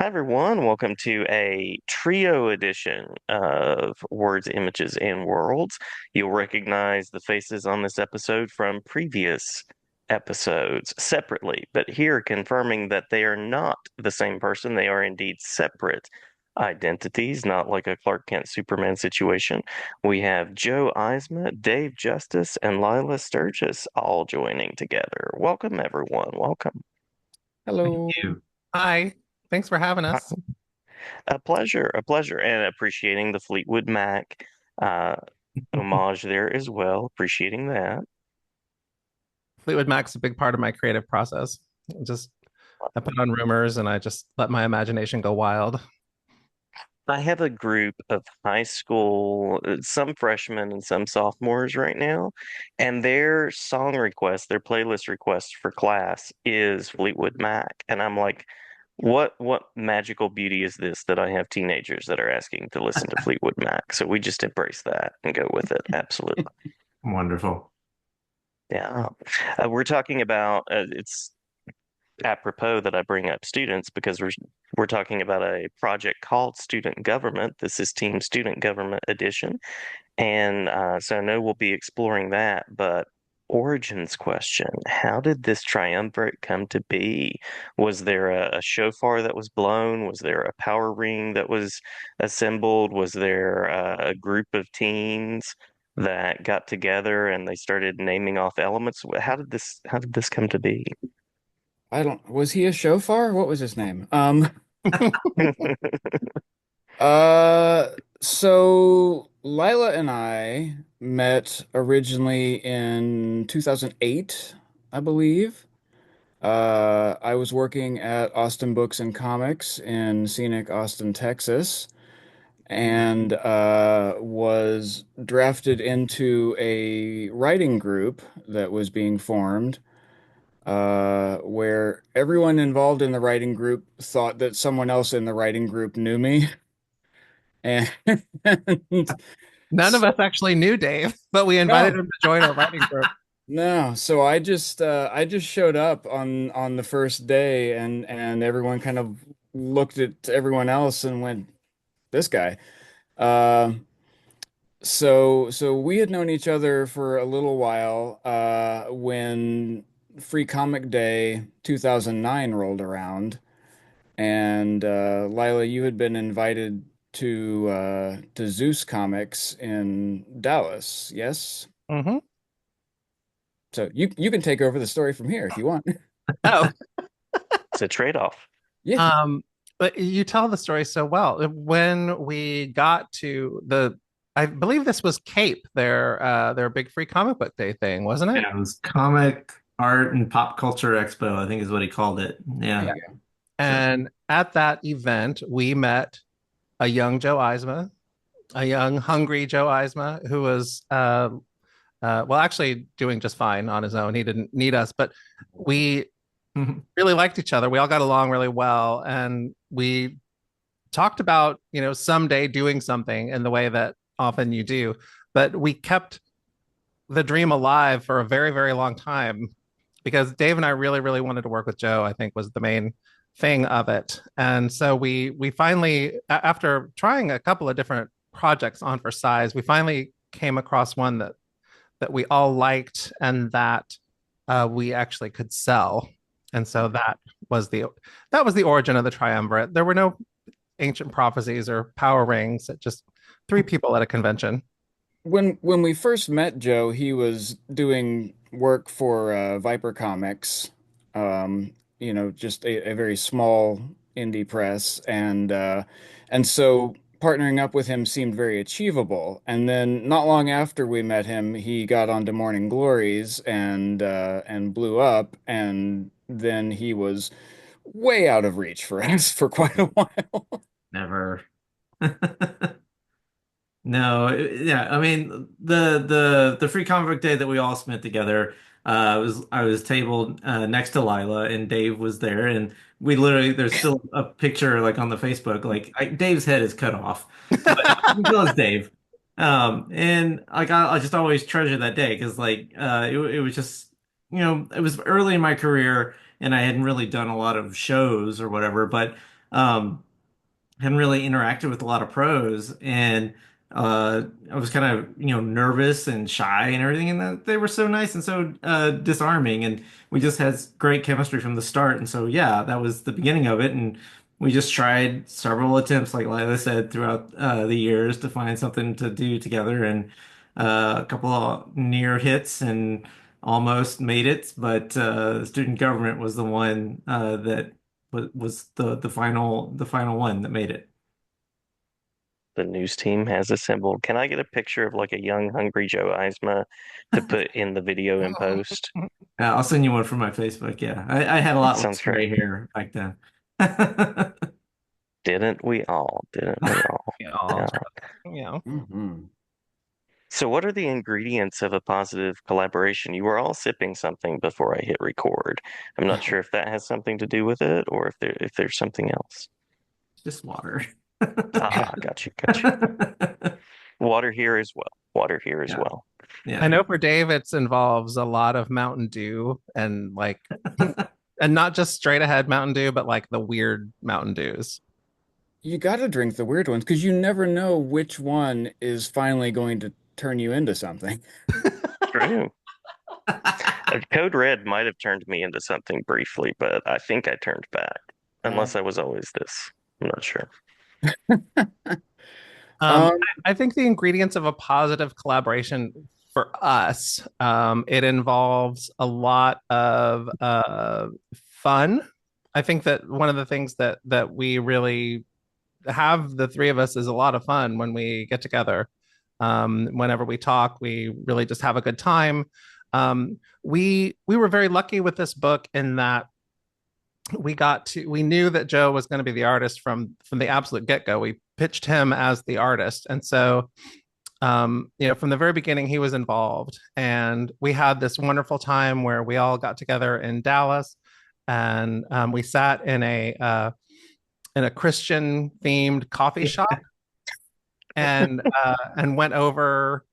Hi, everyone. Welcome to a trio edition of Words, Images, and Worlds. You'll recognize the faces on this episode from previous episodes separately, but here confirming that they are not the same person. They are indeed separate identities, not like a Clark Kent Superman situation. We have Joe Eisma, Dave Justus, and Lilah Sturges all joining together. Welcome, everyone. Welcome. Thank Hello. you. Hi. Thanks for having us. A pleasure, and appreciating the Fleetwood Mac uh, homage there as well. Appreciating that. Fleetwood Mac's a big part of my creative process. Just I put on rumors and I just let my imagination go wild. I have a group of high school, some freshmen and some sophomores right now, and their song request, their playlist request for class is Fleetwood Mac, and I'm like, what magical beauty is this that I have teenagers that are asking to listen to Fleetwood Mac? So we just embrace that and go with it. Absolutely. Wonderful. Yeah. We're talking about it's apropos that I bring up students because we're talking about a project called Student Government. This is Team Student Government Edition, and so I know we'll be exploring that. But origins question: how did this triumvirate come to be? Was there a shofar that was blown? Was there a power ring that was assembled? Was there a group of teens that got together and they started naming off elements? How did this come to be? Was he a shofar? What was his name? So Lila and I met originally in 2008, I believe. I was working at Austin Books and Comics in scenic Austin, Texas, and was drafted into a writing group that was being formed. Where everyone involved in the writing group thought that someone else in the writing group knew me. And None of us actually knew Dave, but we invited no, him to join our writing group. no. So I just showed up on the first day and everyone kind of looked at everyone else and went, this guy. Uh, so we had known each other for a little while when Free Comic Day 2009 rolled around. And Lila, you had been invited to Zeus Comics in Dallas, yes? Hmm. So you can take over the story from here if you want. Oh, It's a trade-off. Yeah. um, but you tell the story so well. When we got to I believe this was Cape, their big free comic book day thing, wasn't it? Yeah, it was Comic Art and Pop Culture Expo, I think is what he called it. There Yeah. you go. So And at that event, we met a young Joe Eisma, a young, hungry Joe Eisma, who was, well, actually doing just fine on his own. He didn't need us, but we really liked each other. We all got along really well. And we talked about, someday doing something in the way that often you do. But we kept the dream alive for a very, very long time because Dave and I really, really wanted to work with Joe, I think was the main thing of it. And so we finally, after trying a couple of different projects on for size, we finally came across one that we all liked and that we actually could sell. And so that was the origin of the triumvirate. There were no ancient prophecies or power rings. It just three people at a convention. When we first met Joe, he was doing work for Viper Comics, just a very small indie press, and so partnering up with him seemed very achievable. And then not long after we met him, he got onto Morning Glories and blew up, and then he was way out of reach for us for quite a while. never. No, yeah, I mean the free comic book day that we all spent together, I was tabled next to Lila and Dave was there and we literally there's still a picture like on the Facebook like Dave's head is cut off, but you can tell it's Dave. And like I just always treasure that day because like it was just it was early in my career and I hadn't really done a lot of shows or whatever, but hadn't really interacted with a lot of pros, and I was kind of nervous and shy and everything, and that they were so nice and so disarming, and we just had great chemistry from the start. And so yeah, that was the beginning of it, and we just tried several attempts, like Lilah said, throughout the years to find something to do together, and a couple of near hits and almost made it, but student government was the one that was the final one that made it. The news team has assembled. Can I get a picture of like a young, hungry Joe Eisma to put in the video in post? I'll send you one from my Facebook. Yeah, I had a That lot less sounds great. gray hair back then. Didn't we all? Didn't we all? Yeah. Yeah. Yeah. Hmm. So, what are the ingredients of a positive collaboration? You were all sipping something before I hit record. I'm not sure if that has something to do with it or if there's something else. Just water. Ah, got you, got you. Water here as well. Water here as Yeah, well. I yeah. know for Dave, it involves a lot of Mountain Dew and like, and not just straight ahead Mountain Dew, but like the weird Mountain Dews. You got to drink the weird ones because you never know which one is finally going to turn you into something. True. Code Red might have turned me into something briefly, but I think I turned back. Uh, Unless I was always this. I'm not sure. Um, um, I think the ingredients of a positive collaboration for us, it involves a lot of fun. I think that one of the things that we really have, the three of us, is a lot of fun when we get together. Whenever we talk, we really just have a good time. We were very lucky with this book in that we knew that Joe was going to be the artist from the absolute get-go. We pitched him as the artist, and so from the very beginning he was involved, and we had this wonderful time where we all got together in Dallas, and we sat in a Christian themed coffee shop and went over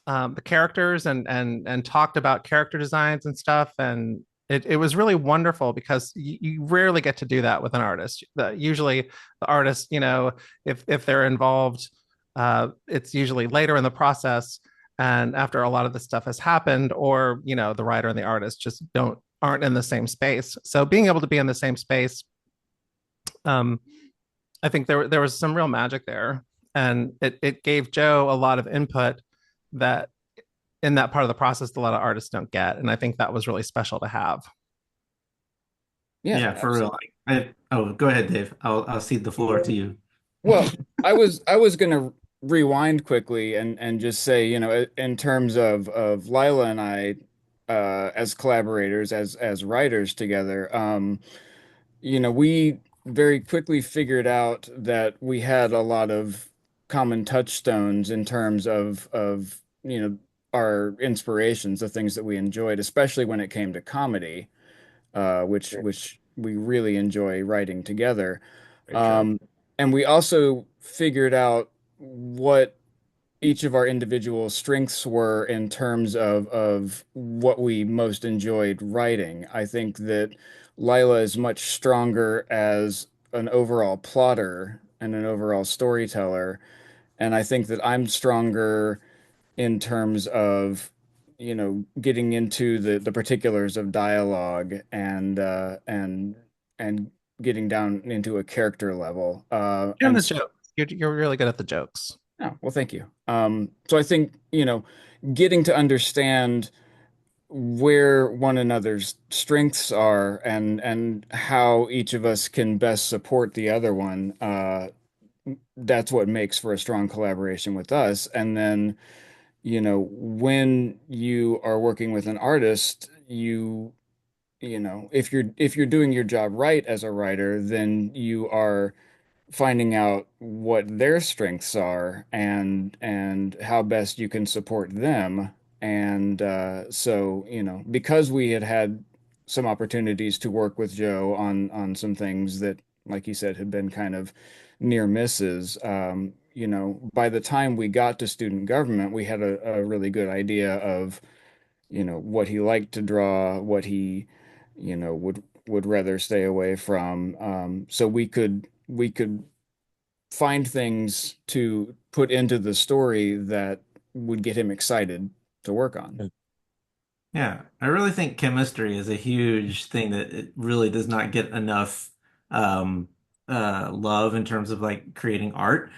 the characters and talked about character designs and stuff. And it was really wonderful because you rarely get to do that with an artist. Usually the artist, if they're involved, it's usually later in the process and after a lot of the stuff has happened, or the writer and the artist just aren't in the same space. So being able to be in the same space, um, I think there was some real magic there, and it gave Joe a lot of input that in that part of the process a lot of artists don't get, and I think that was really special to have. yeah, Yeah, for real. absolutely. Oh, go ahead, Dave. I'll cede the floor to you. Well, I was gonna rewind quickly and just say, in terms of Lila and I, as collaborators, as writers together, we very quickly figured out that we had a lot of common touchstones in terms of our inspirations, the things that we enjoyed, especially when it came to comedy, which we really enjoy writing together. Very true. Um, and we also figured out what each of our individual strengths were in terms of what we most enjoyed writing. I think that Lila is much stronger as an overall plotter and an overall storyteller, and I think that I'm stronger in terms of getting into the particulars of dialogue and getting down into a character level. And the jokes, you're really good at the jokes. Oh, well, thank you. So I think, getting to understand where one another's strengths are and how each of us can best support the other one, that's what makes for a strong collaboration with us. And then, when you are working with an artist, if you're doing your job right as a writer, then you are finding out what their strengths are and how best you can support them. And so, because we had some opportunities to work with Joe on some things that, like you said, had been kind of near misses, by the time we got to student government, we had a really good idea of, what he liked to draw, what he, would would rather stay away from. So we could find things to put into the story that would get him excited to work on. Yeah, I really think chemistry is a huge thing that it really does not get enough um, love in terms of like creating art,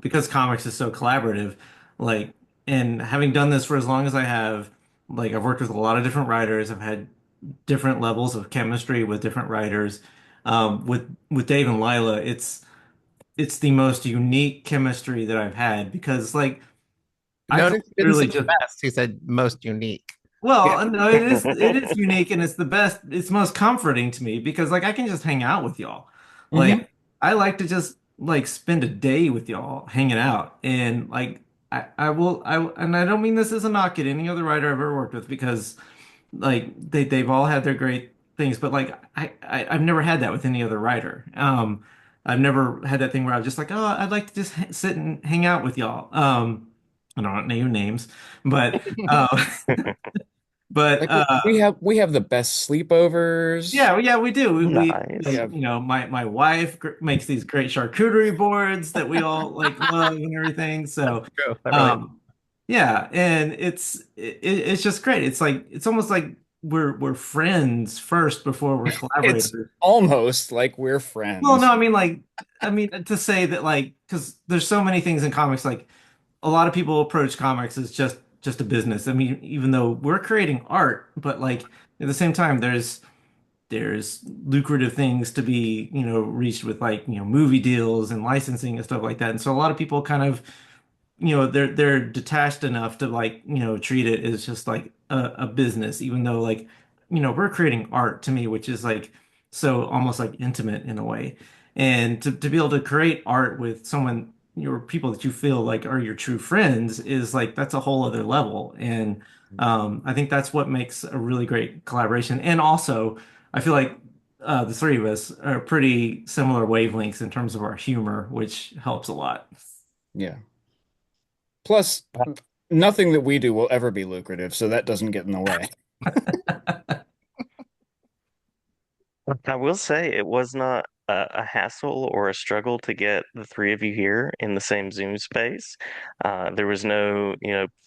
because comics is so collaborative. Like, and having done this for as long as I have, like I've worked with a lot of different writers. I've had different levels of chemistry with different writers. With Dave and Lila, it's the most unique chemistry that I've had because like I Notice could he didn't say literally just best. He said most unique. Yeah. well, no, it is unique and it's the best, it's most comforting to me because like I can just hang out with y'all. Hmm. Like I like to just like spend a day with y'all hanging out and like I will and I don't mean this as a knock at any other writer I've ever worked with because like they've all had their great things, but like I've never had that with any other writer. I've never had that thing where I was just like, oh, I'd like to just sit and hang out with y'all. I don't name names, but uh, but Like we have the best sleepovers. yeah, we do. We Nice. have My wife makes these great charcuterie boards that we all like love and everything. So, True. That really. um, yeah, and it's just great. It's like it's almost like we're friends first before we're it's collaborators. almost like we're Well, no, friends. I mean to say that like because there's so many things in comics like a lot of people approach comics as just a business. I mean, even though we're creating art, but like at the same time, there's lucrative things to be, reached with like, movie deals and licensing and stuff like that. And so a lot of people kind of, they're detached enough to like, treat it as just like a business, even though like, we're creating art to me, which is like so almost like intimate in a way. And to be able to create art with someone, your people that you feel like are your true friends is like that's a whole other level. And I think that's what makes a really great collaboration. And also, I feel like the three of us are pretty similar wavelengths in terms of our humor, which helps a lot. Yeah. Plus, nothing that we do will ever be lucrative, so that doesn't get in the way. I will say it was not a hassle or a struggle to get the three of you here in the same Zoom space. There was no,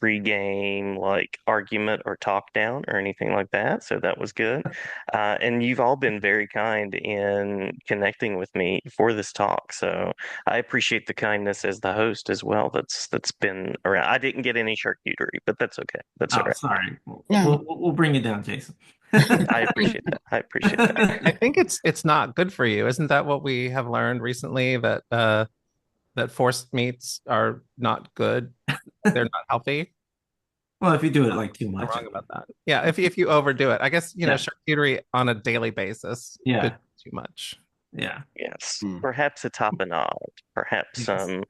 pre-game like argument or talk down or anything like that, so that was good. And you've all been very kind in connecting with me for this talk, so I appreciate the kindness as the host as well. That's been around. I didn't get any charcuterie, but that's okay. That's all Oh, right. sorry. We'll, Yeah. we'll, we'll bring it down, Jason. I appreciate that. I appreciate that. I think it's not good for you. Isn't that what we have learned recently that that forced meats are not good? They're not healthy. Well, if you do it like too I'm much. wrong about that. Yeah, if you overdo it, I guess Yeah. charcuterie on a daily basis could Yeah. be too much. Yeah. Yes, Hmm. perhaps a tapenade, perhaps Yes.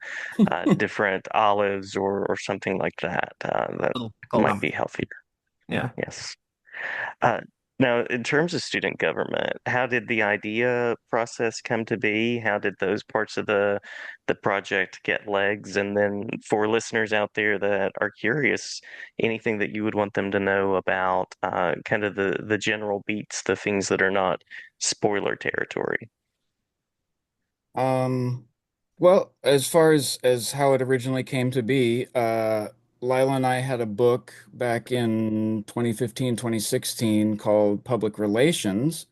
some different olives or something like that. That Little might pickles. be healthier. Yeah. Yes. Uh, Now, in terms of student government, how did the idea process come to be? How did those parts of the project get legs? And then for listeners out there that are curious, anything that you would want them to know about kind of the general beats, the things that are not spoiler territory. Um, well, as far as how it originally came to be, Lila and I had a book back in 2015, 2016 called Public Relations,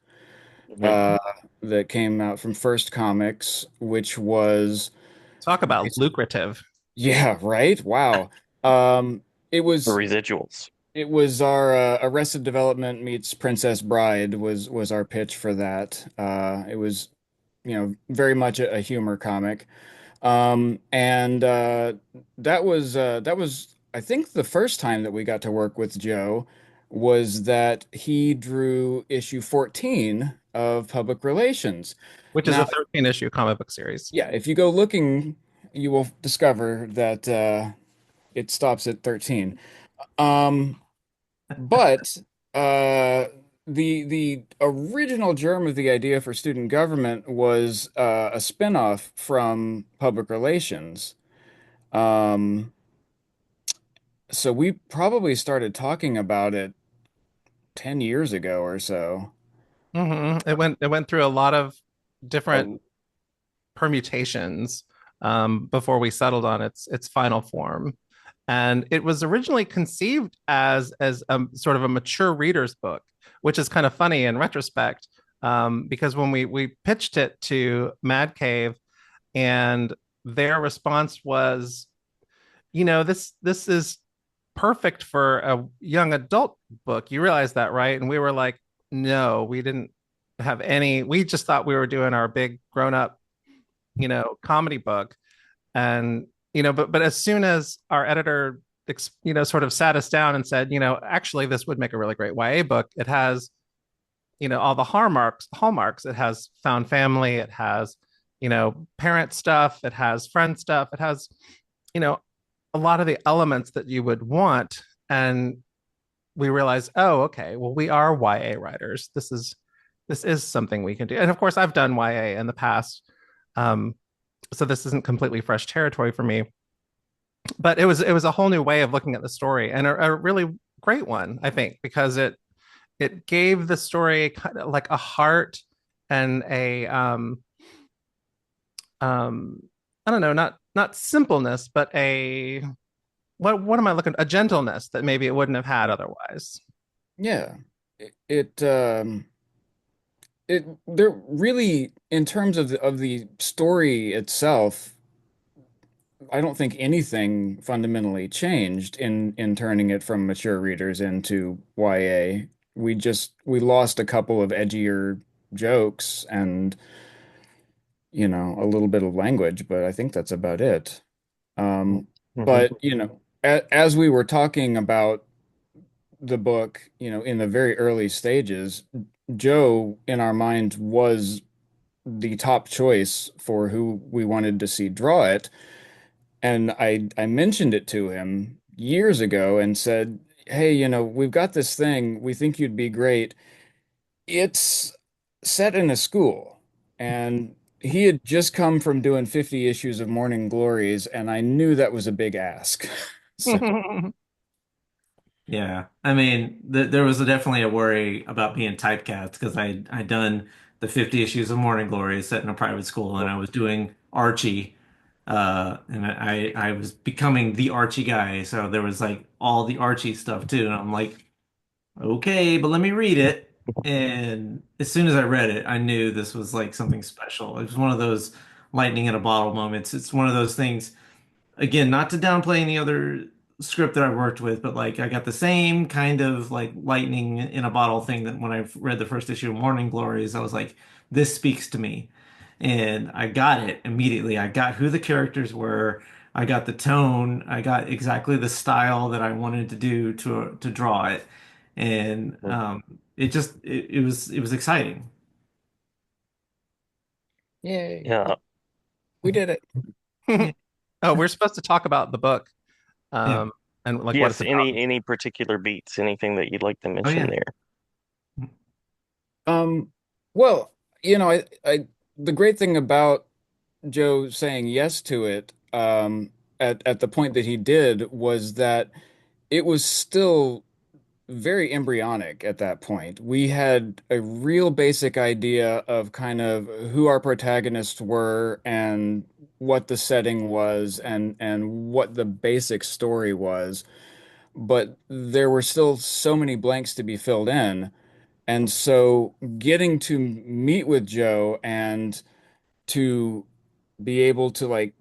Mhm. uh, that came out from First Comics, which was, Talk about lucrative. yeah, right? Wow. Um, it The was residuals. it was our Arrested Development meets Princess Bride was our pitch for that. It was, very much a humor comic. And that was I think the first time that we got to work with Joe was that he drew issue 14 of Public Relations. Which is Now, a 13 issue comic book series. yeah, if you go looking, you will discover that it stops at 13. Um, but uh, the original germ of the idea for student government was a spinoff from public relations. Um, so we probably started talking about it 10 years ago or so. It went through a lot of different Oh, permutations before we settled on its final form. And it was originally conceived as a sort of a mature reader's book, which is kind of funny in retrospect, because when we pitched it to Mad Cave, and their response was, this is perfect for a young adult book. You realize that, right? And we were like, no, we didn't have any. We just thought we were doing our big grown up, comedy book. And but as soon as our editor sort of sat us down and said, actually this would make a really great YA book. It has all the hallmarks. It has found family, it has parent stuff, it has friend stuff, it has you know a lot of the elements that you would want. And we realized, oh, okay, well, we are YA writers. This is something we can do. And of course, I've done YA in the past, um, so this isn't completely fresh territory for me. But it was a whole new way of looking at the story, and a really great one, I think, because it gave the story kind of like a heart and a I don't know, not simpleness, but a what am I looking, a gentleness that maybe it wouldn't have had otherwise. yeah. It there really, in terms of the story itself, I don't think anything fundamentally changed in turning it from mature readers into YA. We lost a couple of edgier jokes and a little bit of language, but I think that's about it. Hmm. But as we were talking about the book, in the very early stages, Joe in our minds was the top choice for who we wanted to see draw it. And I mentioned it to him years ago and said, "Hey, we've got this thing. We think you'd be great. It's set in a school." And he had just come from doing 50 issues of Morning Glories, and I knew that was a big ask. So, Yeah, I mean, there was definitely a worry about being typecast because I done the 50 issues of Morning Glory set in a private school, and I was doing Archie, and I was becoming the Archie guy, so there was like all the Archie stuff too, and I'm like, okay, but let me read it. And as soon as I read it, I knew this was like something special. It was one of those lightning in a bottle moments. It's one of those things, again, not to downplay any other script that I've worked with, but like I got the same kind of like lightning in a bottle thing that when I read the first issue of Morning Glories, I was like, this speaks to me. And I got it immediately. I got who the characters were. I got the tone. I got exactly the style that I wanted to do to draw it. And it was exciting. yay, Yeah. we did it. Yeah. Oh, we're supposed to talk about the book, Yeah. um, and like what it's Yes. about. Any particular beats? Anything that you'd like to Oh mention yeah. there? Um, well, the great thing about Joe saying yes to it, at the point that he did, was that it was still very embryonic at that point. We had a real basic idea of kind of who our protagonists were and what the setting was and what the basic story was, but there were still so many blanks to be filled in. And so getting to meet with Joe and to be able to like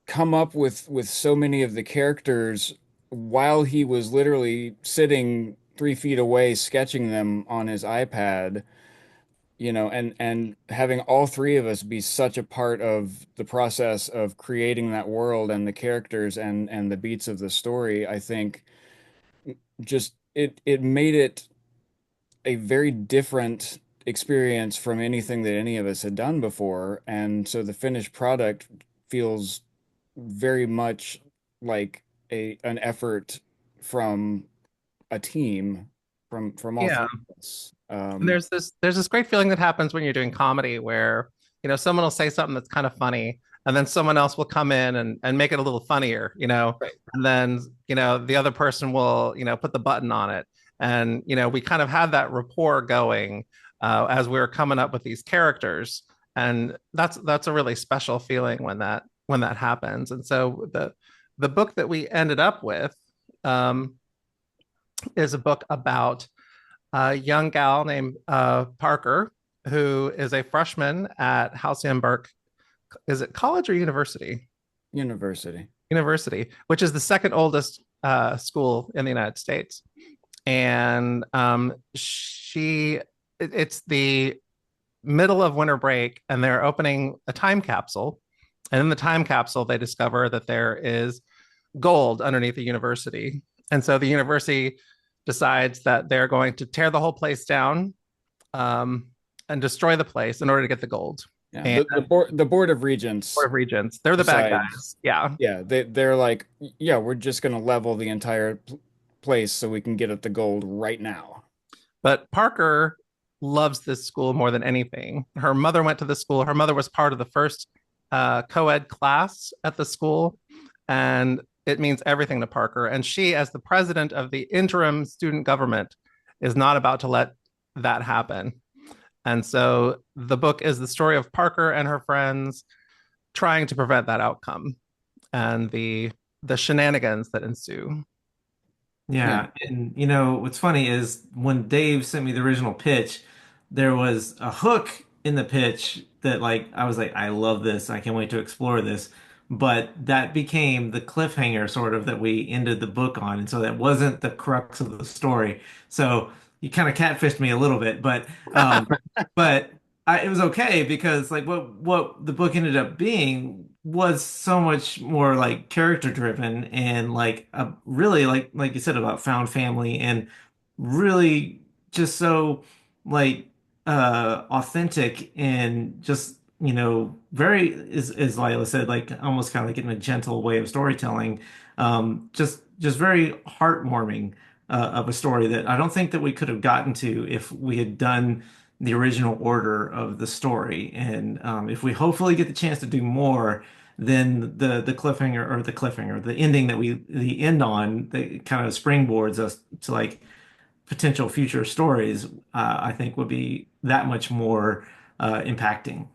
come up with so many of the characters while he was literally sitting 3 feet away sketching them on his iPad, and having all three of us be such a part of the process of creating that world and the characters and the beats of the story, I think just it made it a very different experience from anything that any of us had done before. And so the finished product feels very much like an effort from a team from all Yeah. three of us. And there's this great feeling that happens when you're doing comedy where, someone will say something that's kind of funny, and then someone else will come in and make it a little funnier, Right. and then, the other person will, put the button on it. And, we kind of had that rapport going, as we were coming up with these characters, and that's a really special feeling when that happens. And so the book that we ended up with um, is a book about a young gal named Parker, who is a freshman at Halcyon Burke. Is it college or university? University. University, which is the second oldest school in the United States. And it's the middle of winter break, and they're opening a time capsule. And in the time capsule, they discover that there is gold underneath the university. And so the university decides that they're going to tear the whole place down and destroy the place in order to get the gold. Yeah, And the Board of Regents Board of Regents, they're the bad decides, guys. Yeah. yeah, they're like, yeah, we're just gonna level the entire place so we can get at the gold right now. But Parker loves this school more than anything. Her mother went to the school. Her mother was part of the first co-ed class at the school, and it means everything to Parker. And she, as the president of the interim student government, is not about to let that happen. And so the book is the story of Parker and her friends trying to prevent that outcome and the shenanigans that ensue. Yeah, and you know what's funny is when Dave sent me the original pitch, there was a hook in the pitch that like I was like, I love this. I can't wait to explore this. But that became the cliffhanger sort of that we ended the book on, and so that wasn't the crux of the story. So you kind of catfished me a little bit, but it was okay because like what the book ended up being was so much more like character driven and like a really like you said about found family and really just so like authentic and just very as Lila said like almost kind of like in a gentle way of storytelling, just very heartwarming of a story that I don't think that we could have gotten to if we had done the original order of the story. And if we hopefully get the chance to do more, then the ending that the end on that kind of springboards us to like potential future stories, I think would be that much more impacting.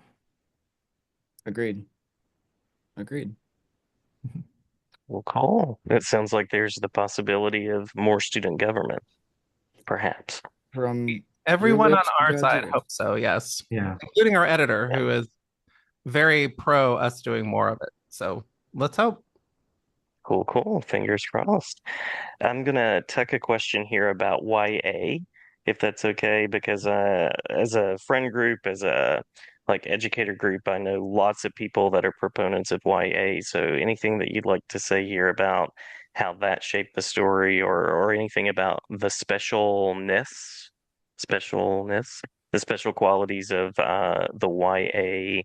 Agreed. Agreed. Well, cool. It sounds like there's the possibility of more student government, perhaps. From your Everyone on lips to our God's side ears. hopes so, yes, Yeah. including our editor, Yeah. who is very pro us doing more of it. So let's hope. Cool, cool. Fingers crossed. I'm gonna tuck a question here about YA, if that's okay, because as a friend group, as a like educator group, I know lots of people that are proponents of YA. So anything that you'd like to say here about how that shaped the story or anything about the specialness, the special qualities of the YA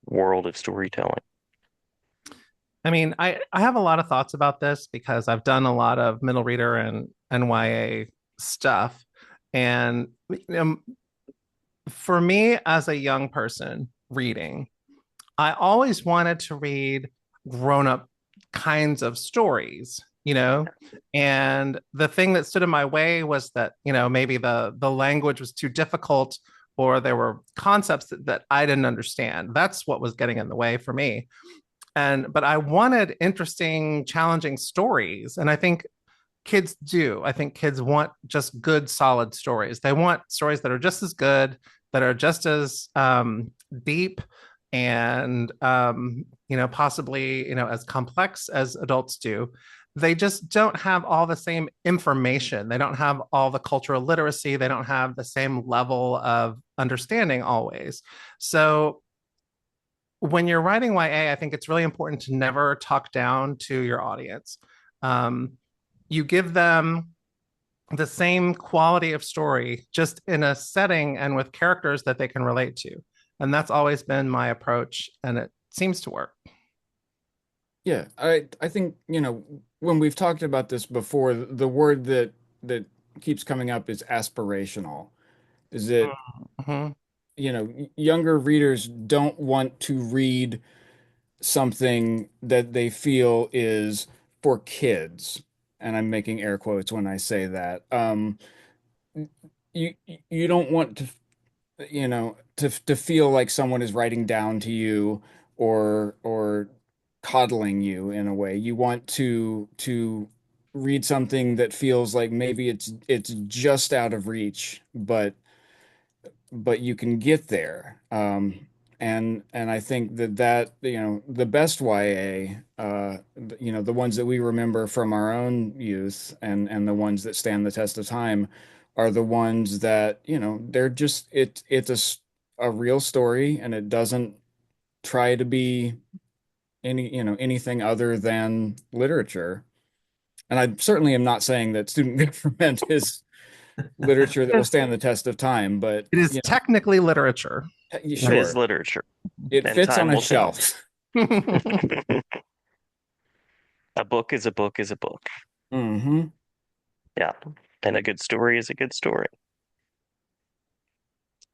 world of storytelling. I mean, I have a lot of thoughts about this because I've done a lot of middle reader and YA stuff. And for me, as a young person reading, I always wanted to read grown up kinds of stories, and the thing that stood in my way was that, maybe the language was too difficult or there were concepts that I didn't understand. That's what was getting in the way for me. But I wanted interesting, challenging stories. And I think kids do. I think kids want just good, solid stories. They want stories that are just as good, that are just as deep, and possibly as complex as adults do. They just don't have all the same information. They don't have all the cultural literacy. They don't have the same level of understanding always. So when you're writing YA, I think it's really important to never talk down to your audience. You give them the same quality of story, just in a setting and with characters that they can relate to. And that's always been my approach, and it seems to work. Yeah, I think, when we've talked about this before, the word that keeps coming up is aspirational. Is it, Mhm. younger readers don't want to read something that they feel is for kids. And I'm making air quotes when I say that. you don't want to, to feel like someone is writing down to you or coddling you in a way. You want to read something that feels like maybe it's just out of reach, but you can get there. And I think that the best YA, the ones that we remember from our own youth and the ones that stand the test of time are the ones that, they're just a real story, and it doesn't try to be anything other than literature. And I certainly am not saying that student government is literature that will stand the test of time, but It is technically literature. It is sure, literature, it and fits on time a will tell. shelf. A book is a book is a book. Hmm. Yeah. And a good story is a good story.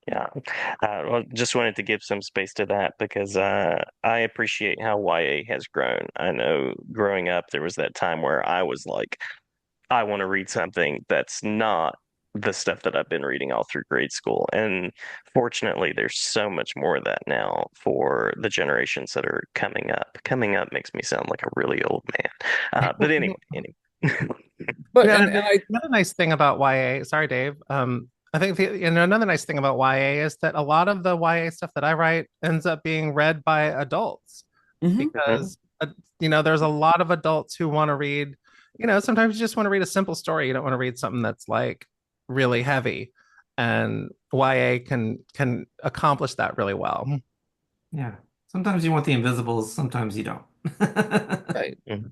Yeah. Well, just wanted to give some space to that because I appreciate how YA has grown. I know growing up, there was that time where I was like, I want to read something that's not the stuff that I've been reading all through grade school. And fortunately, there's so much more of that now for the generations that are coming up. Coming up makes me sound like a really old man. But anyway. But Yeah, and I another nice thing about YA, sorry, Dave. I think another nice thing about YA is that a lot of the YA stuff that I write ends up being read by adults Mhm. Mhm. because there's a lot of adults who want to read. Sometimes you just want to read a simple story. You don't want to read something that's like really heavy, and YA can accomplish that really well. Yeah. Sometimes you want the invisibles, sometimes you don't. Right. Mhm.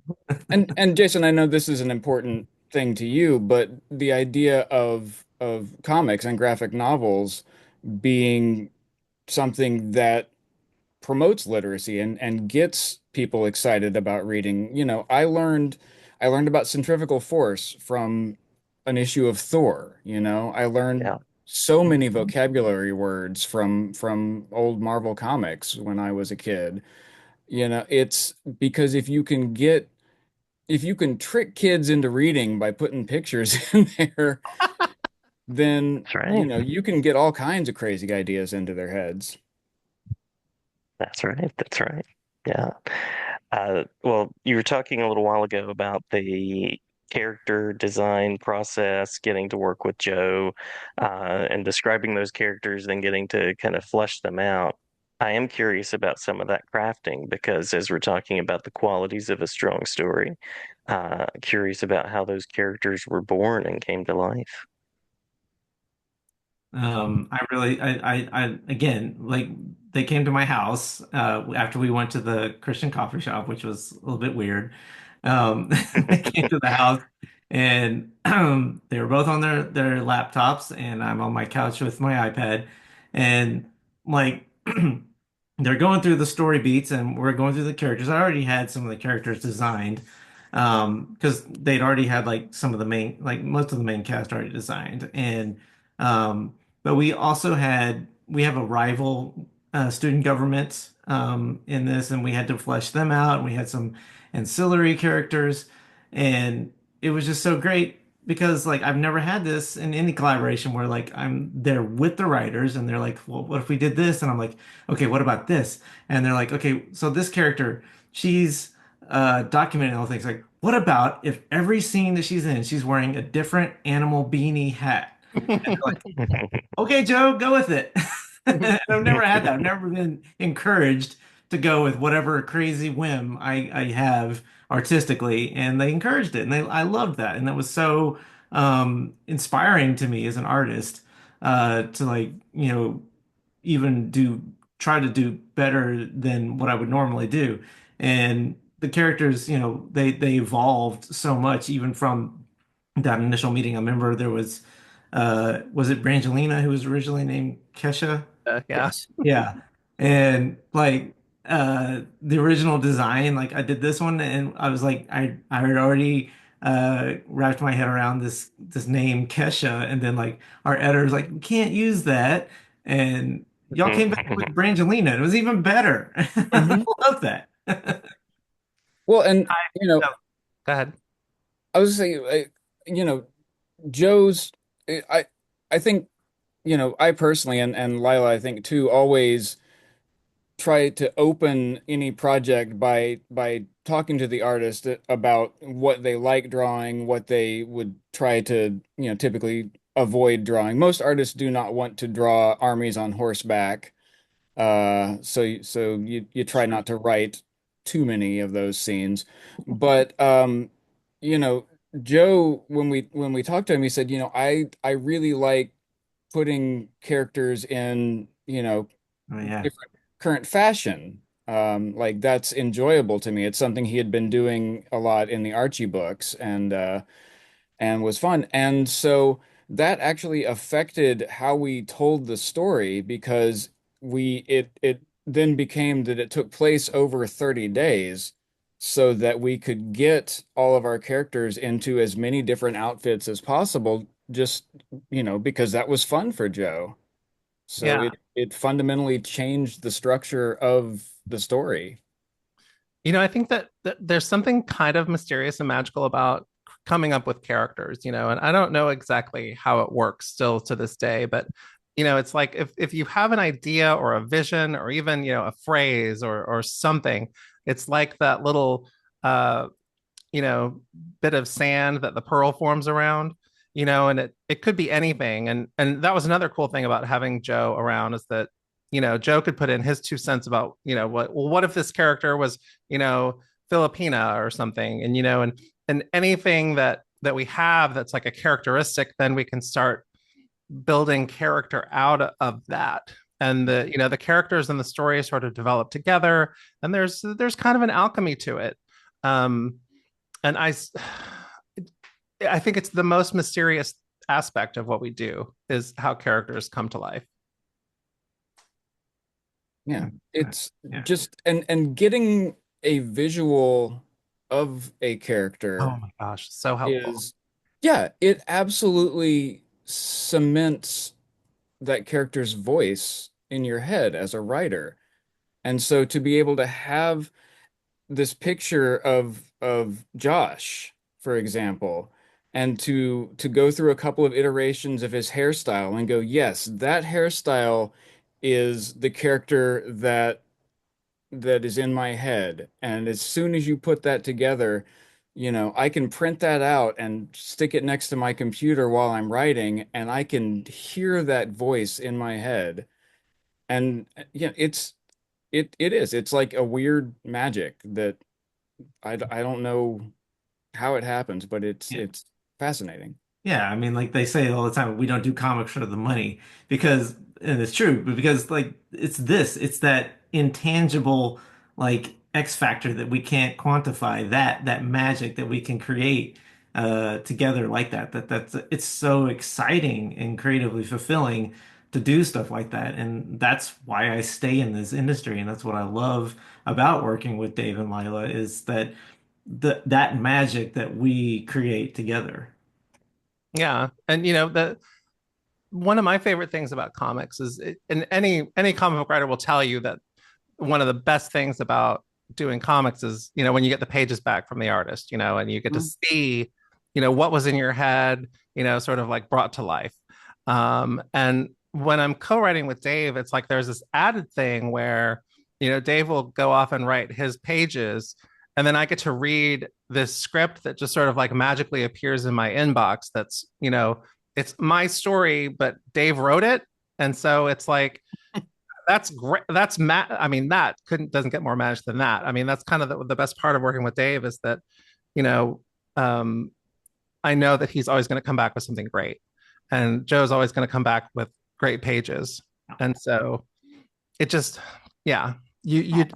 And Jason, I know this is an important thing to you, but the idea of comics and graphic novels being something that promotes literacy and gets people excited about reading. I learned about centrifugal force from an issue of Thor. I learned Yeah. so many vocabulary words from old Marvel comics when I was a kid. It's because if you can trick kids into reading by putting pictures in there, then That's right. you can get all kinds of crazy ideas into their heads. That's right. That's right. Yeah. Well, you were talking a little while ago about the character design process, getting to work with Joe, and describing those characters, then getting to kind of flesh them out. I am curious about some of that crafting because as we're talking about the qualities of a strong story, curious about how those characters were born and came to life. Again, like they came to my house after we went to the Christian coffee shop, which was a little bit weird. They came to the house and they were both on their laptops, and I'm on my couch with my iPad, and like they're going through the story beats, and we're going through the characters. I already had some of the characters designed because they'd already had like some of the main, like most of the main cast already designed, and um, but we have a rival student government in this, and we had to flesh them out. And we had some ancillary characters, and it was just so great because like I've never had this in any collaboration where like I'm there with the writers and they're like, well, what if we did this? And I'm like, okay, what about this? And they're like, okay, so this character, she's documenting all things like, what about if every scene that she's in, she's wearing a different animal beanie hat? Okay, Joe, go with it. And I've never had that. I've never been encouraged to go with whatever crazy whim I have artistically, and they encouraged it, and I loved that, and that was so inspiring to me as an artist to like even do try to do better than what I would normally do, and the characters they evolved so much even from that initial meeting. I remember there was it Brangelina who was originally named Kesha? Yeah. Yes. Yeah. And like the original design, like I did this one and I was like I had already wrapped my head around this name Kesha, and then like our editor's like, we can't use that. And y'all came back with Brangelina. It was even better. I Hmm. love that. Well, and No, go ahead. I was saying, Joe's. I I think, I personally and Lila, I think too, always try to open any project by talking to the artist about what they like drawing, what they would try to, typically avoid drawing. Most artists do not want to draw armies on horseback. So you try not to write too many of those scenes. But you know, Joe, when we talked to him, he said, I really like putting characters in, Oh yeah. different current fashion. Like that's enjoyable to me. It's something he had been doing a lot in the Archie books and was fun. And so that actually affected how we told the story because it then became that it took place over 30 days so that we could get all of our characters into as many different outfits as possible, just, because that was fun for Joe. So Yeah. it fundamentally changed the structure of the story. I think that there's something kind of mysterious and magical about coming up with characters, and I don't know exactly how it works still to this day, but it's like if you have an idea or a vision or even, a phrase or something, it's like that little uh, bit of sand that the pearl forms around, and it could be anything. And that was another cool thing about having Joe around is that, Joe could put in his 2 cents about, what if this character was, Filipina or something, and and anything that we have that's like a characteristic, then we can start building character out of that. And the characters and the story sort of develop together, and there's kind of an alchemy to it. Um, and I think it's the most mysterious aspect of what we do is how characters come to life. Yeah, Yeah. it's Yeah. just and getting a visual of a Oh character my gosh, so helpful. is, yeah, it absolutely cements that character's voice in your head as a writer. And so to be able to have this picture of Josh, for example, and to go through a couple of iterations of his hairstyle and go, yes, that hairstyle is the character that is in my head. And as soon as you put that together, I can print that out and stick it next to my computer while I'm writing, and I can hear that voice in my head. And yeah, it is. It's like a weird magic that I don't know how it happens, but Yeah. it's fascinating. Yeah, I mean, like they say all the time, we don't do comics for the money because, and it's true, but because like it's that intangible like X factor that we can't quantify, that magic that we can create together like that. That's it's so exciting and creatively fulfilling to do stuff like that, and that's why I stay in this industry, and that's what I love about working with Dave and Lila is that that magic that we create together. Yeah, and the one of my favorite things about comics is and any comic book writer will tell you that one of the best things about doing comics is when you get the pages back from the artist, and you get to Mhm. see what was in your head, sort of like brought to life. And when I'm co-writing with Dave, it's like there's this added thing where Dave will go off and write his pages, and then I get to read this script that just sort of like magically appears in my inbox. That's it's my story, but Dave wrote it, and so it's like that's great. I mean, that couldn't doesn't get more magic than that. I mean, that's kind of the best part of working with Dave is that, you know, um, I know that he's always going to come back with something great, and Joe's always going to come back with great pages, and so it just, yeah,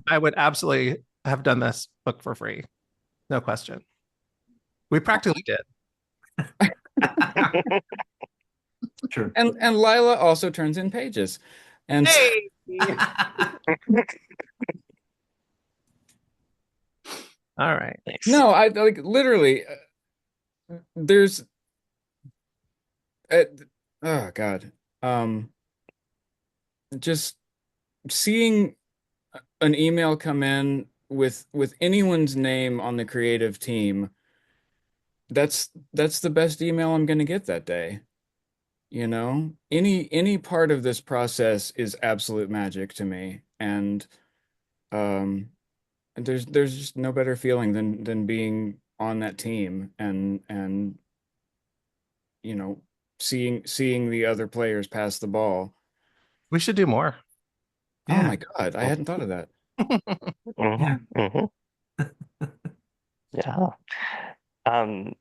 I would absolutely have done this book for free, no question. We practically did. True. And Lila also turns in pages. And Hey. All right. Thanks. no, I like literally there's uh, oh God. Um just seeing an email come in with anyone's name on the creative team, that's the best email I'm going to get that day. you know? Any part of this process is absolute magic to me. And um there's just no better feeling than being on that team and you know, seeing the other players pass the ball. We should do more. Oh Yeah. my God, I hadn't thought of that. Hmm. Yeah. hmm Yeah. Um,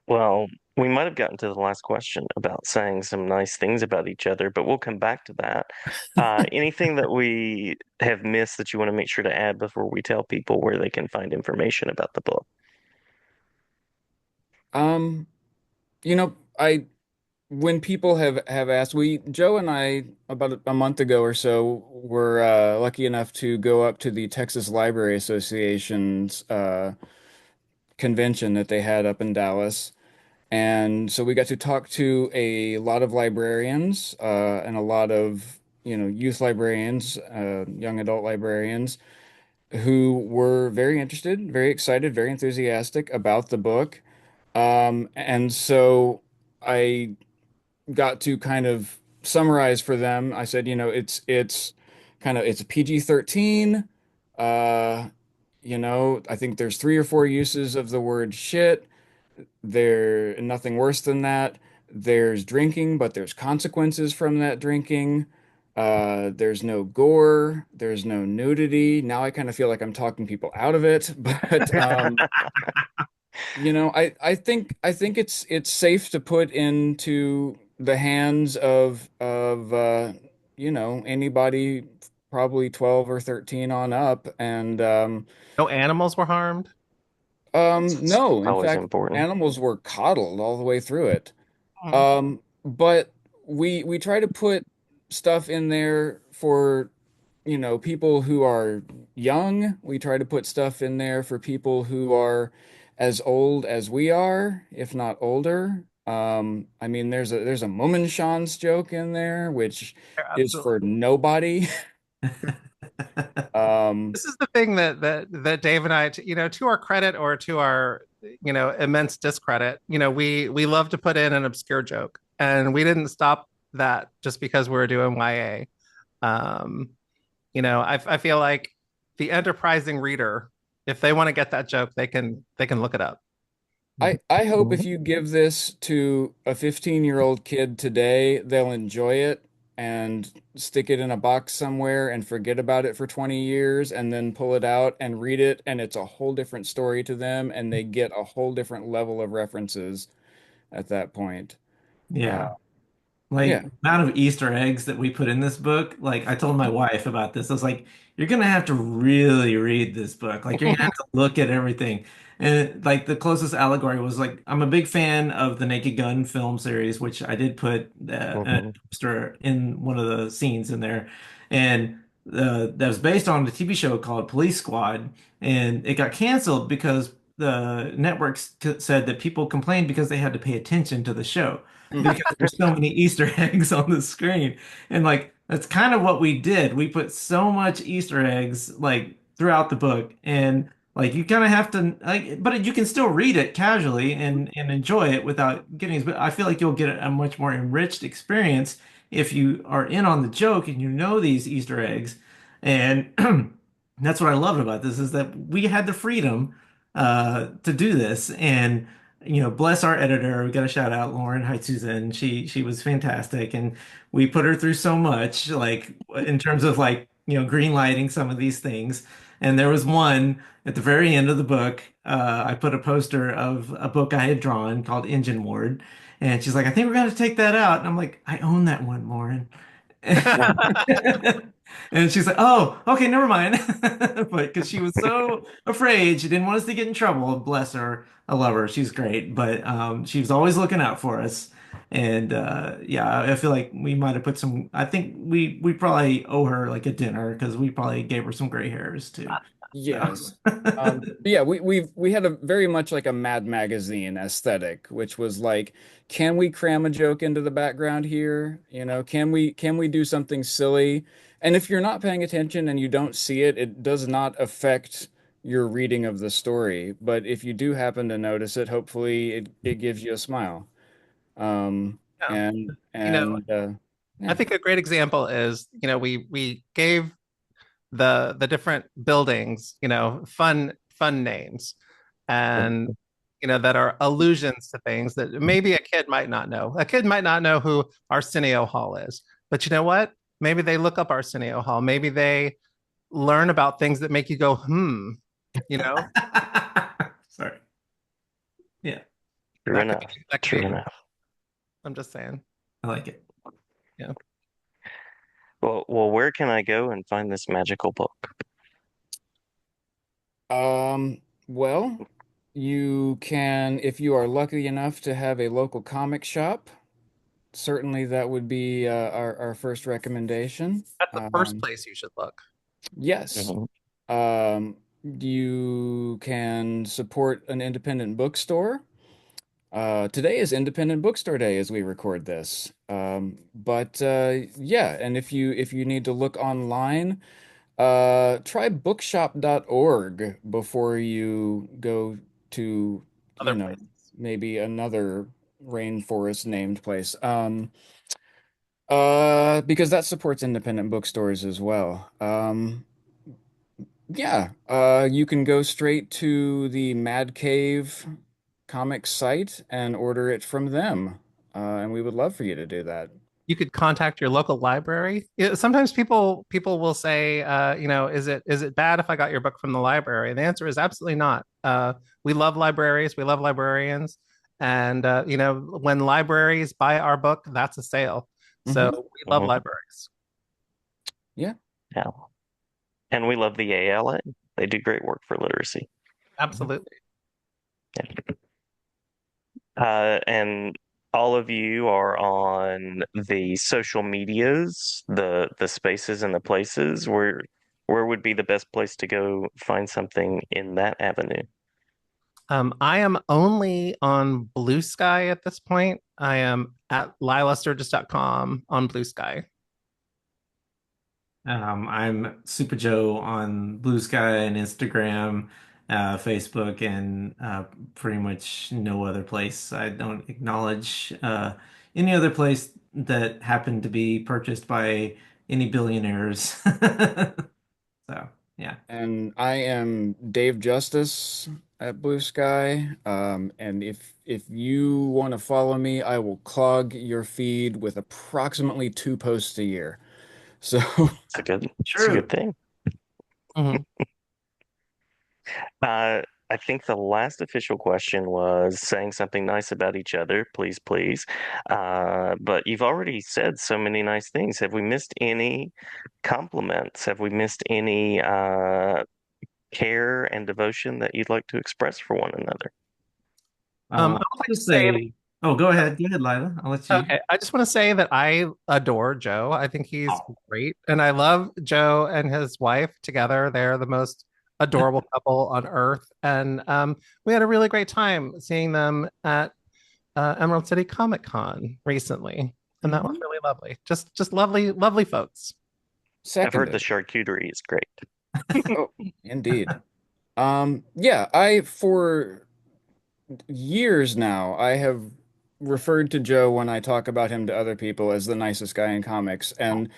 well, we might have gotten to the last question about saying some nice things about each other, but we'll come back to that. Anything that we have missed that you want to make sure to add before we tell people where they can find information about the book? Um, you know, I when people have asked, we Joe and I about a month ago or so were lucky enough to go up to the Texas Library Association's convention that they had up in Dallas. And so we got to talk to a lot of librarians and a lot of, youth librarians, young adult librarians who were very interested, very excited, very enthusiastic about the book. And so I got to kind of summarize for them. I said, it's a PG-13. Uh, I think there's three or four uses of the word shit. There, nothing worse than that. There's drinking, but there's consequences from that drinking. There's no gore. There's no nudity. Now I kind of feel like I'm talking people out of it, but I think it's safe to put into the hands of anybody probably 12 or 13 on up, and No animals were harmed. It's no, in always fact, important. animals were coddled all the way through it. Mm. But we try to put stuff in there for, people who are young. We try to put stuff in there for people who are as old as we are, if not older. I mean, there's a Mummenschanz joke in there, which is Absolutely. for nobody. Um, This is the thing that Dave and I, to our credit or to our, immense discredit, we love to put in an obscure joke, and we didn't stop that just because we were doing YA. Um, I feel like the enterprising reader, if they want to get that joke, they can look it up. I hope if Mhm. you give this to a 15-year-old kid today, they'll enjoy it and stick it in a box somewhere and forget about it for 20 years and then pull it out and read it, and it's a whole different story to them and they get a whole different level of references at that point. Uh, Yeah. yeah. Like the amount of Easter eggs that we put in this book, like I told my wife about this. I was like, you're gonna have to really read this book. Like you're gonna have to look at everything. And like the closest allegory was like I'm a big fan of the Naked Gun film series, which I did put a Mhm. poster in one of the scenes in there. And that was based on a TV show called Police Squad, and it got canceled because the networks said that people complained because they had to pay attention to the show because there's so many Easter eggs on the screen. And like that's kind of what we did. We put so much Easter eggs like throughout the book and like you kind of have to like but you can still read it casually and enjoy it without getting but I feel like you'll get a much more enriched experience if you are in on the joke and you know these Easter eggs. And that's what I loved about this is that we had the freedom to do this and bless our editor. We got a shout out, Lauren. Hi, Susan. She was fantastic, and we put her through so much, like in terms of like green lighting some of these things. And there was one at the very end of the book. I put a poster of a book I had drawn called Engine Ward, and she's like, "I think we're gonna take that out." And I'm like, "I own that one, Lauren." And she's like, "Oh, okay, never mind." But because she was so afraid, she didn't want us to get in trouble. Bless her. I love her. She's great, but she was always looking out for us. And yeah, I feel like we might have put some. I think we probably owe her like a dinner because we probably gave her some gray hairs too. So Yes. Yeah, we had a very much like a Mad Magazine aesthetic, which was like, can we cram a joke into the background here? Can we do something silly? And if you're not paying attention and you don't see it, it does not affect your reading of the story. But if you do happen to notice it, hopefully it gives you a smile. Um, Yeah. You know, and I yeah. think a great example is, we gave the different buildings, fun names, and that are allusions to things that maybe a kid might not know. A kid might not know who Arsenio Hall is, but you know what? Maybe they look up Arsenio Hall. Maybe they learn about things that make you go, you know, Sorry. Yeah, True that could be enough. that could True be. enough. I'm just saying. I like it. Yeah. Well, where can I go and find this magical book? Um, well, you can, if you are lucky enough to have a local comic shop, certainly that would be our first recommendation. That's the first Um, place you should look. yes. Mhm. You can support an independent bookstore. Today is Independent Bookstore Day as we record this. But yeah, and if you need to look online, try bookshop.org before you go to, Other you know, places. maybe another rainforest named place. Because that supports independent bookstores as well. Yeah, you can go straight to the Mad Cave comic site and order it from them. And we would love for you to do that. You could contact your local library. Sometimes people will say, is it bad if I got your book from the library? And the answer is absolutely not. We love libraries. We love librarians. And when libraries buy our book, that's a sale. So Hmm. we love Mhm. libraries. Yeah. Yeah. And we love the ALA. They do great work for literacy. Absolutely. Yeah. And all of you are on the social medias, the spaces and the places. Where would be the best place to go find something in that avenue? I am only on Blue Sky at this point. I am at lilasturges.com on Blue Sky. I'm Super Joe on Blue Sky and Instagram, Facebook, and pretty much no other place. I don't acknowledge any other place that happened to be purchased by any billionaires. So, yeah. And I am Dave Justice at Blue Sky. And if you want to follow me, I will clog your feed with approximately 2 posts a year. So It's a good True. thing. Mhm. I think the last official question was saying something nice about each other, please, please. But you've already said so many nice things. Have we missed any compliments? Have we missed any care and devotion that you'd like to express for one another? I would I'll like to just say say, oh, go ahead. Go ahead, Lila. I'll let you. Okay, I just want to say that I adore Joe. I think he's Oh. great. And I love Joe and his wife together. They're the most adorable couple on earth. And we had a really great time seeing them at Emerald City Comic Con recently. And that was mhm. really lovely. Just lovely, lovely folks. I've heard the Seconded. charcuterie is great. Oh, indeed. Yeah, for years now, I have referred to Joe when I talk about him to other people as the nicest guy in comics. And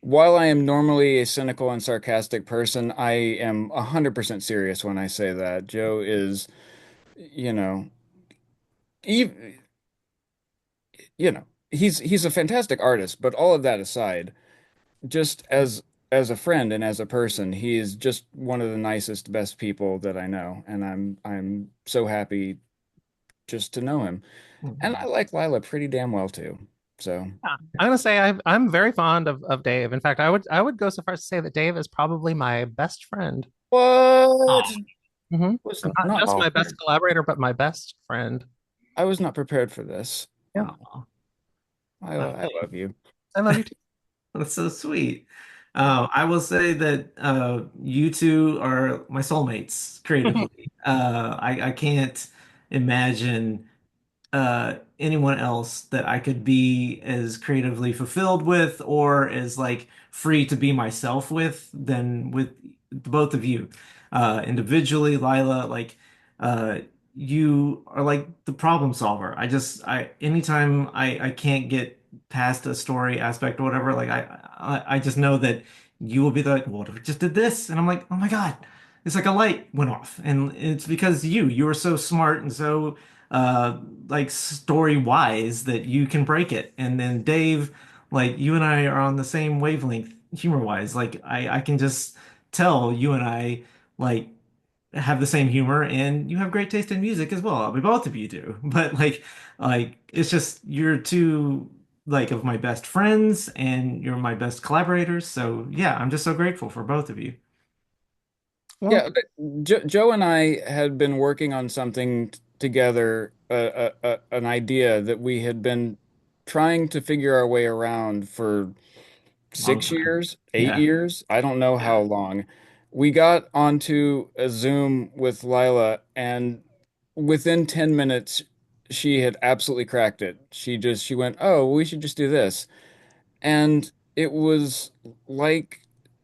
while I am normally a cynical and sarcastic person, I am 100% serious when I say that. Joe is, you know, ev he's a fantastic artist, but all of that aside, just as a friend and as a person, he is just one of the nicest, best people that I know, and I'm so happy just to know him. And I like Lila pretty damn well too. So, Yeah. I'm gonna say I'm very fond of Dave. In fact, I would go so far as to say that Dave is probably my best friend. what? Was Not not just Oh, my best prepared. collaborator, but my best friend. I was not prepared for this. Yeah. Oh, I love you. I love you too. that's so sweet. I will say that you two are my soulmates creatively. I can't imagine anyone else that I could be as creatively fulfilled with or as like free to be myself with than with both of you. Individually, Lila, like uh, you are like the problem solver. Anytime I can't get past a story aspect or whatever, like I just know that you will be like, what if we just did this? And I'm like, oh my God, it's like a light went off. And it's because you were so smart and so like story wise that you can break it. And then Dave, like you and I are on the same wavelength humor wise. Like I can just tell you and I like have the same humor and you have great taste in music as well. I mean, both of you do. But like it's just you're two like of my best friends and you're my best collaborators. So yeah, I'm just so grateful for both of you. Well, Yeah, but Joe and I had been working on something together, an idea that we had been trying to figure our way around for Long six time. years, eight Yeah. years. I don't know how Yeah. long. We got onto a Zoom with Lilah, and within 10 minutes, she had absolutely cracked it. She went, "Oh, we should just do this." And it was like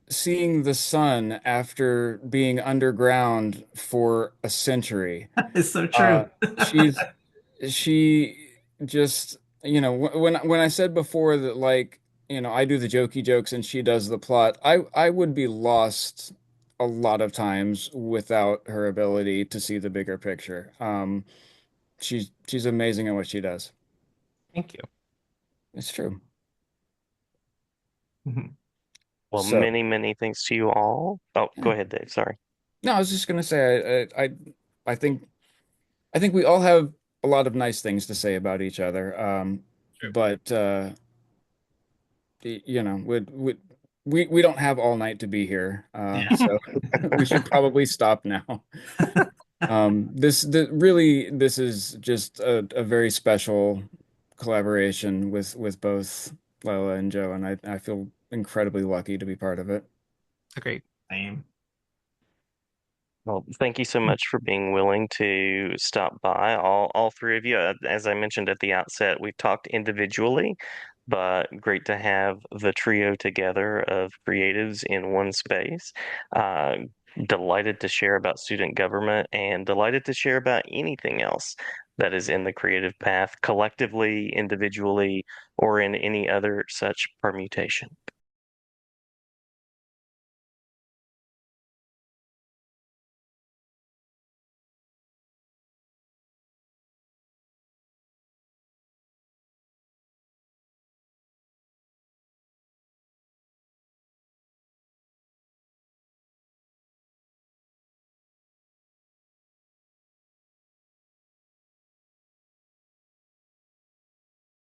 seeing the sun after being underground for a century. It's so Uh, true. she's she just, when I said before that, like, I do the jokey jokes and she does the plot, I would be lost a lot of times without her ability to see the bigger picture. She's amazing at what she does. Thank you. It's true. Mhm. Well, So, many, many thanks to you all. Oh, yeah. go ahead, Dave. Sorry. No, I was just gonna say I think we all have a lot of nice things to say about each other. True. But we don't have all night to be here. Yeah. So we should probably stop now. Really, this is just a very special collaboration with both Lilah and Joe, and I feel incredibly lucky to be part of it. agreed. Same. Well, thank you so much for being willing to stop by, all three of you. As I mentioned at the outset, we've talked individually, but great to have the trio together of creatives in one space. Uh, Delighted to share about student government and delighted to share about anything else that is in the creative path, collectively, individually, or in any other such permutation.